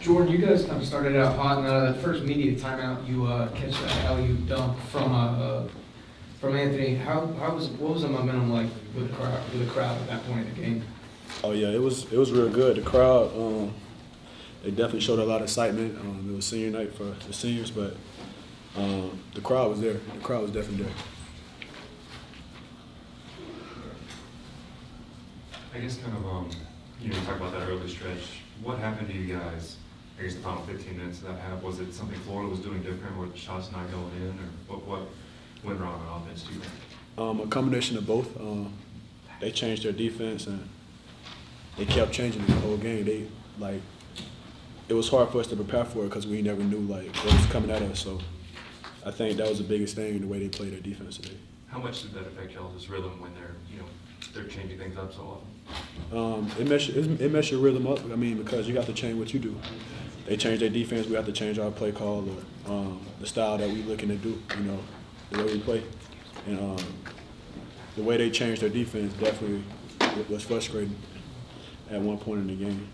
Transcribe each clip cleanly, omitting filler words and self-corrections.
Jordan, you guys kind of started out hot, and that first media timeout, you catch that alley dunk from Anthony. What was the momentum like with the crowd at that point in the game? Oh yeah, it was real good. The crowd, they definitely showed a lot of excitement. It was senior night for the seniors, but the crowd was there. The crowd was definitely there. I guess kind of, you talk about that early stretch. What happened to you guys, I guess the final 15 minutes of that half? Was it something Florida was doing different? Were the shots not going in? Or what went wrong on offense, do you think? A combination of both. They changed their defense, and they kept changing the whole game. It was hard for us to prepare for it because we never knew what was coming at us. So I think that was the biggest thing in the way they played their defense today. How much did that affect y'all's rhythm when they're changing things up so often? It messes your rhythm up. I mean, because you got to change what you do. They change their defense. We have to change our play call or the style that we're looking to do. The way we play, and the way they changed their defense definitely was frustrating at one point in the game.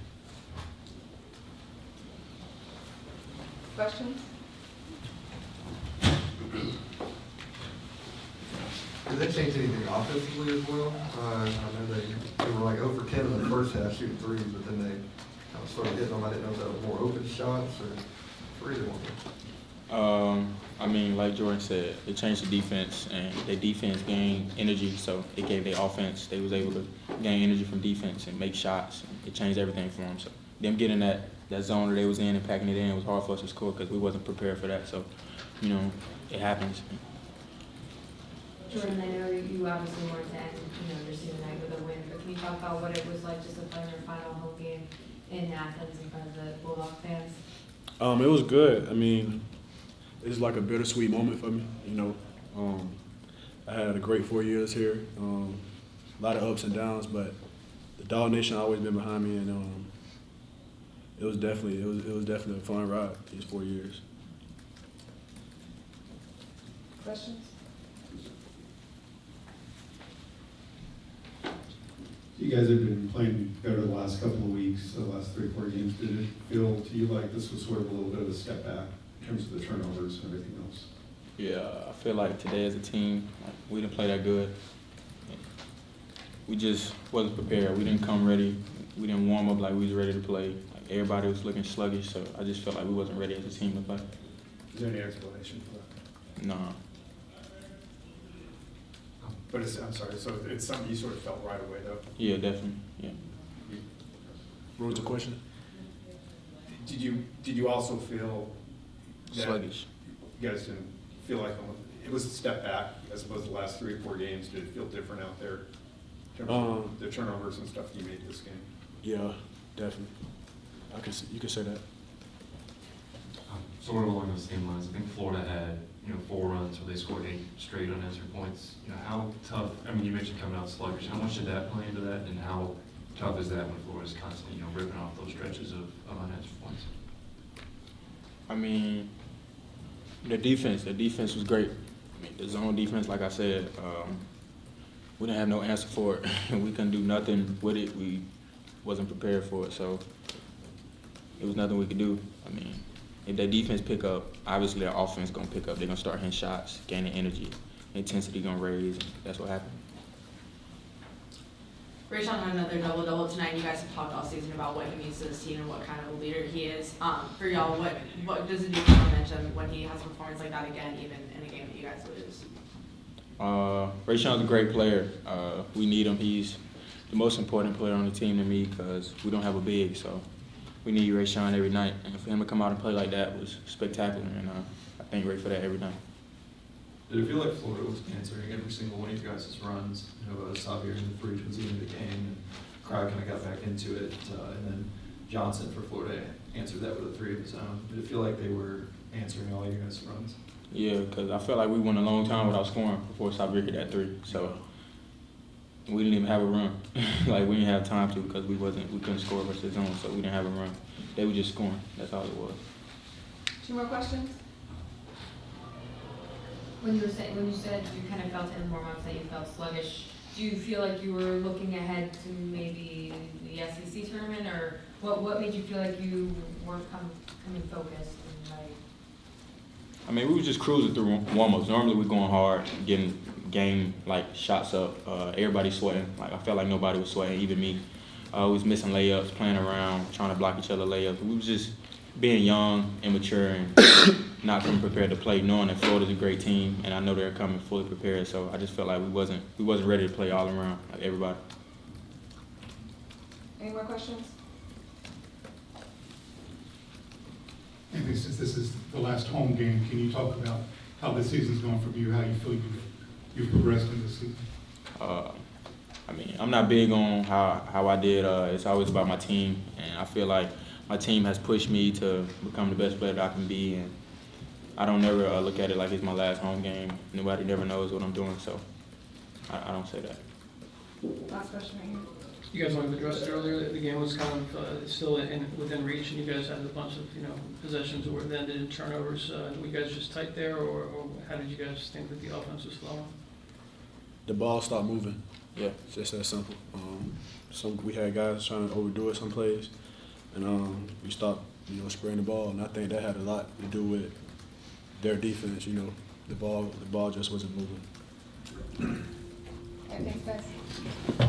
Questions? Did they change anything offensively as well? I know they were like 0 for 10 in the first half shooting threes, but then they kind of started hitting them. I didn't know if that was more open shots or either one. I mean, like Jordan said, they changed the defense, and their defense gained energy, so it gave their offense. They was able to gain energy from defense and make shots. And it changed everything for them. So them getting that zone that they was in and packing it in was hard for us to score because we wasn't prepared for that. So, it happens. Jordan, I know you obviously wanted to end, your season night with a win, but can you talk about what it was like just to play in your final home game in Athens in front of the Bulldog fans? It was good. I mean, it's like a bittersweet moment for me. I had a great 4 years here. A lot of ups and downs, but the Dog Nation always been behind me, and it was definitely a fun ride these 4 years. Questions? You guys have been playing better the last couple of weeks, the last 3-4 games. Did it feel to you like this was sort of a little bit of a step back in terms of the turnovers and everything else? Yeah, I feel like today as a team, we didn't play that good. We just wasn't prepared. We didn't come ready. We didn't warm up like we was ready to play. Everybody was looking sluggish, so I just felt like we wasn't ready as a team to play. Is there any explanation for that? No. But I'm sorry, so it's something you sort of felt right away, though? Yeah, definitely, yeah. What was the question? Did you also feel that sluggish? You guys didn't feel like it was a step back as opposed to the last 3 or 4 games? Did it feel different out there in terms of the turnovers and stuff you made this game? Yeah, definitely. You can say that. Sort of along those same lines, I think Florida had 4 runs where they scored 8 straight unanswered points. How tough? I mean, you mentioned coming out sluggish. How much did that play into that, and how tough is that when Florida's constantly ripping off those stretches of unanswered points? I mean, the defense was great. I mean, the zone defense, like I said, we didn't have no answer for it. We couldn't do nothing with it. We wasn't prepared for it, so it was nothing we could do. I mean, if their defense pick up, obviously their offense gonna pick up. They're gonna start hitting shots, gaining energy, intensity gonna raise, and that's what happened. Rayshawn had another double-double tonight. You guys have talked all season about what he means to this team and what kind of a leader he is. For y'all, what does it do for momentum when he has a performance like that again, even in a game that you guys lose? Rayshawn's a great player. We need him. He's the most important player on the team to me because we don't have a big, so we need Rayshawn every night. And for him to come out and play like that was spectacular, and I thank Ray for that every night. Did it feel like Florida was answering every single one of you guys' runs? Xavier in the free towards the end of the game, and Crowd kind of got back into it, and then Johnson for Florida answered that with a 3 of his own. Did it feel like they were answering all your guys' runs? Yeah, because I felt like we went a long time without scoring before Xavier hit that 3. So we didn't even have a run. Like, we didn't have time to because we couldn't score versus his own, so we didn't have a run. They were just scoring. That's all it was. 2 more questions? When you said you kind of felt in warm-ups that you felt sluggish, do you feel like you were looking ahead to maybe the SEC tournament, or What made you feel like you weren't coming focused and like? I mean, we were just cruising through warm-ups. Normally we're going hard, getting game like shots up. Everybody sweating. Like I felt like nobody was sweating, even me. We was missing layups, playing around, trying to block each other layups. We was just being young, immature, and not coming prepared to play, knowing that Florida's a great team, and I know they're coming fully prepared. So I just felt like we wasn't ready to play all around like everybody. Any more questions? Anthony, since this is the last home game, can you talk about how the season's going for you, how you feel you've progressed in this season? I mean, I'm not big on how I did. It's always about my team, and I feel like my team has pushed me to become the best player that I can be, and I don't never look at it like it's my last home game. Nobody never knows what I'm doing, so I don't say that. Last question right here. You guys might have addressed it earlier, that the game was kind of still within reach, and you guys had a bunch of, possessions that were ended in turnovers. Were you guys just tight there, or how did you guys think that the offense was flowing? The ball stopped moving. Yeah, it's just that simple. We had guys trying to overdo it some plays, and we stopped, spraying the ball, and I think that had a lot to do with their defense. The ball just wasn't moving. All right, thanks, guys.